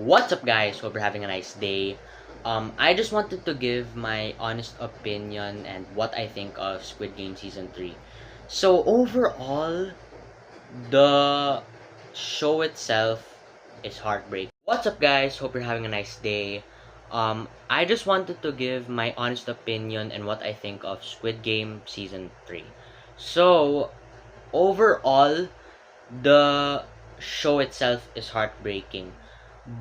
What's up, guys? Hope you're having a nice day. I just wanted to give my honest opinion and what I think of Squid Game Season 3. So, overall, the show itself is heartbreaking. What's up, guys? Hope you're having a nice day. I just wanted to give my honest opinion and what I think of Squid Game Season 3. So, overall, the show itself is heartbreaking.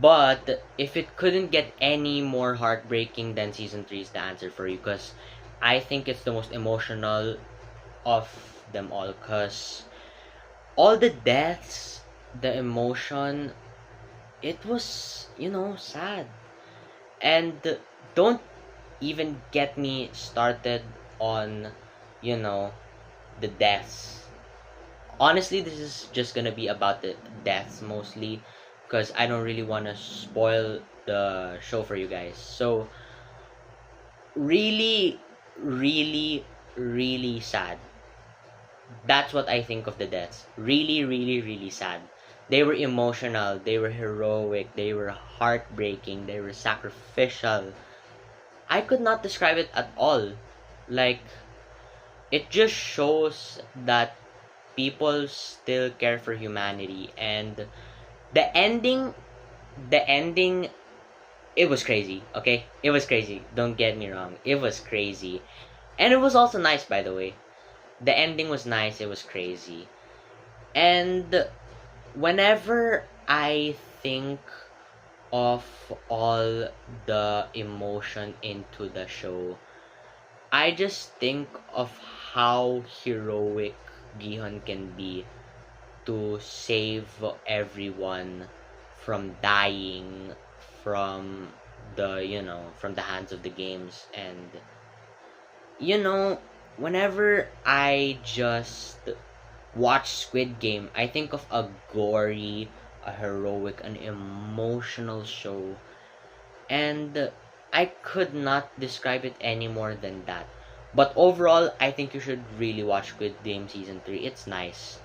But if it couldn't get any more heartbreaking than season 3 is the answer for you, because I think it's the most emotional of them all, because all the deaths, the emotion, it was, sad. And don't even get me started on, you know, the deaths. Honestly, this is just gonna be about the deaths mostly, because I don't really want to spoil the show for you guys. So, really, really, really sad. That's what I think of the deaths. Really, really, really sad. They were emotional, they were heroic, they were heartbreaking, they were sacrificial. I could not describe it at all. Like, it just shows that people still care for humanity, and the ending the ending it was crazy. Okay, it was crazy, don't get me wrong, it was crazy, and it was also nice, by the way. The ending was nice, it was crazy. And whenever I think of all the emotion into the show, I just think of how heroic Gihon can be to save everyone from dying from from the hands of the games. And whenever I just watch Squid Game, I think of a gory, a heroic, an emotional show, and I could not describe it any more than that. But overall, I think you should really watch Squid Game Season 3. It's nice.